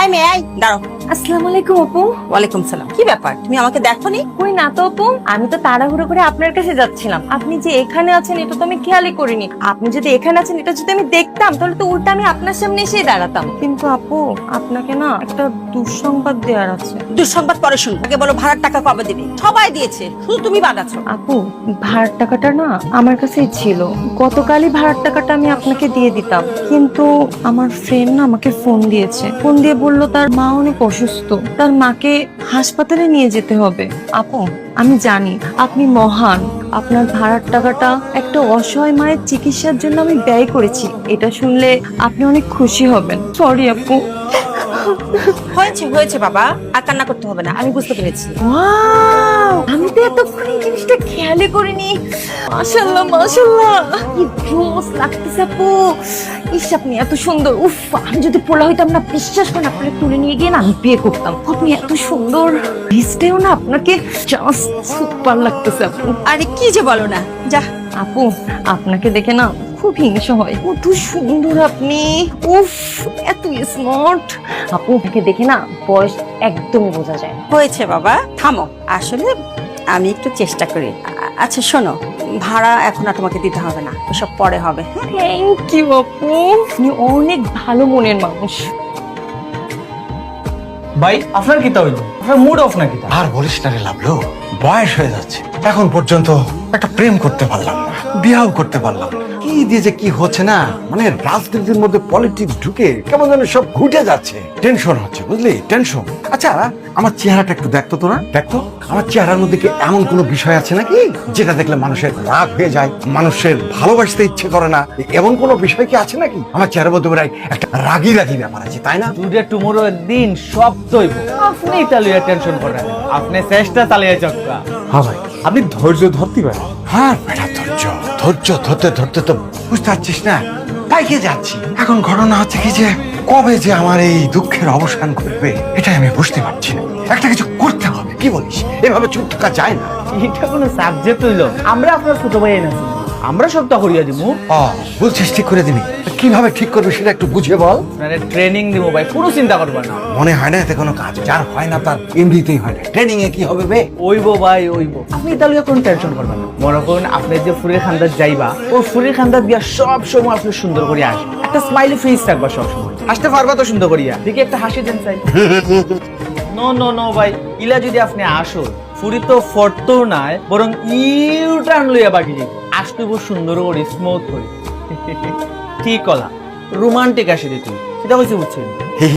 এই মেয়ে, এই দাঁড়াও। আসসালামু আলাইকুম আপু। ওয়ালাইকুম সালাম। কি ব্যাপার, তুমি আমাকে দেখোনি? কই না তো আপু, আমি তো তাড়াহুড়ো করে আপনার কাছে যাচ্ছিলাম। আপনি যে এখানে আছেন এটা তো আমি খেয়ালই করিনি। আপনি যদি এখানে আছেন এটা যদি আমি দেখতাম তাহলে তো উল্টা আমি আপনার সামনে এসেই দাঁড়াতাম। কিন্তু আপু, আপনাকে না একটা দুঃসংবাদ দেওয়ার আছে। দুঃসংবাদ পরে শুন, আগে বলো ভাড়ার টাকা কবে দিবে? সবাই দিয়েছে, শুধু তুমি বাদ আছো। আপু, ভাড়ার টাকাটা না আমার কাছেই ছিল। গতকালই ভাড়ার টাকাটা আমি আপনাকে দিয়ে দিতাম, কিন্তু আমার ফ্রেন্ড না আমাকে ফোন দিয়ে বলল তার মা অনেক অসুস্থ, তার মাকে হাসপাতালে নিয়ে যেতে হবে। আপু, আমি জানি আপনি মহান, আপনার ভাড়ার টাকাটা একটা অসহায় মায়ের চিকিৎসার জন্য আমি ব্যয় করেছি। এটা শুনলে আপনি অনেক খুশি হবেন। সরি আপু। হয়েছে হয়েছে বাবা, আর কান্না করতে হবে না, আমি বুঝতে পেরেছি। ওয়াও, আমি তো এতক্ষণ এই জিনিসটা খেয়ালই করিনি। মাশাআল্লাহ মাশাআল্লাহ, কি জোস লাগতেছে আপু। ইস, আপনি এত সুন্দর। উফ, আমি যদি পোলা হইতাম না, বিশ্বাস করেন আপনাকে তুলে নিয়ে গিয়ে না আমি বিয়ে করতাম। আপনি এত সুন্দর, ভিজতেও না আপনাকে জাস্ট সুপার লাগতেছে আপু। আরে কি যে বলো না, যা। আপু, আপনাকে দেখে না খুব হিংসা হয়, কত সুন্দর আপনি। উফ, এত স্মার্ট। আপু, আপনাকে দেখে না বয়স একদমই বোঝা যায় না। হয়েছে বাবা, থামো। আসলে আমি একটু চেষ্টা করি। আচ্ছা শোনো, ভাড়া এখন আর তোমাকে দিতে হবে না, এসব পরে হবে। থ্যাংক ইউ আপু, আপনি অনেক ভালো মনের মানুষ। ভাই আপনার কি তা হইলো? আপনার মুড অফ নাকি তা? আর বলিস না রে লাভলু, বয়স হয়ে যাচ্ছে, এখন পর্যন্ত একটা প্রেম করতে পারলাম না, বিয়াও করতে পারলাম না। কি দিয়ে যে কি হচ্ছে না, মানে রাজনীতির মধ্যে পলিটিক্স ঢুকে কেমন যেন সব ঘুটে যাচ্ছে। টেনশন হচ্ছে, বুঝলি, টেনশন। আচ্ছা, আমার চেহারাটা একটু দেখতো তোরা, দেখতো আমার চেহারার মধ্যে কি এমন কোনো বিষয় আছে নাকি যেটা দেখলে মানুষের রাগ হয়ে যায়, মানুষের ভালোবাসতে ইচ্ছে করে না? এমন কোনো বিষয় কি আছে নাকি? আমার চেহারার মধ্যে প্রায় একটা রাগি রাগি ব্যাপার আছে, তাই না? টুডে টুমোরো দিন সব তৈব। আপনি ইতালিয়া টেনশন করেন, আপনি চেষ্টা চালিয়ে যাক্কা। হ্যাঁ ভাই, আপনি ধৈর্য ধরতে পারেন। হ্যাঁ বেটা, ধৈর্য ধৈর্য ধরতে ধরতে তো বুঝতে পারছিস না, পাইকে যাচ্ছি। এখন ঘটনা হচ্ছে কি যে কবে যে আমার এই দুঃখের অবসান ঘটবে এটাই আমি বুঝতে পারছি না। একটা কিছু করতে হবে, কি বলিস? এভাবে চুপ থাকা যায় না। এটা কোনো সাবজেক্ট হইলো? আমরা আপনার ছোট ভাই এনেছি, আমরা সবটা করিয়া দিব। বলছিস ঠিক করে দিবি? কিভাবে ঠিক করবি সেটা একটু বুঝিয়ে বল। আপনারে ট্রেনিং দিব ভাই, কোনো চিন্তা করবেন না। মনে হয় না এতে কোনো কাজ, যার হয় না তার এমনিতেই হয় না। ট্রেনিং এ কি হবে বে? ওইবো ভাই ওইবো, আপনি ইতালিয়া কোনো টেনশন করবেন না। মনে করুন আপনি যে ফুরের খান্দার যাইবা, ও ফুরের খান্দার দিয়া সব সময় আপনি সুন্দর করে আসবে, একটা স্মাইলি ফেস থাকবা সব সময়, আসতে পারবা তো সুন্দর করিয়া, দেখি একটা হাসি দেন চাই। নো নো নো ভাই, ইলা যদি আপনি আসো ফুরি তো ফটো নাই, বরং ইউ টার্ন লইয়া বাকি যাই, আসতে বহু সুন্দর করে স্মুথ করে। ঠিক কলা, রোমান্টিক আসে তুই, সেটা হয়েছে বুঝছেন।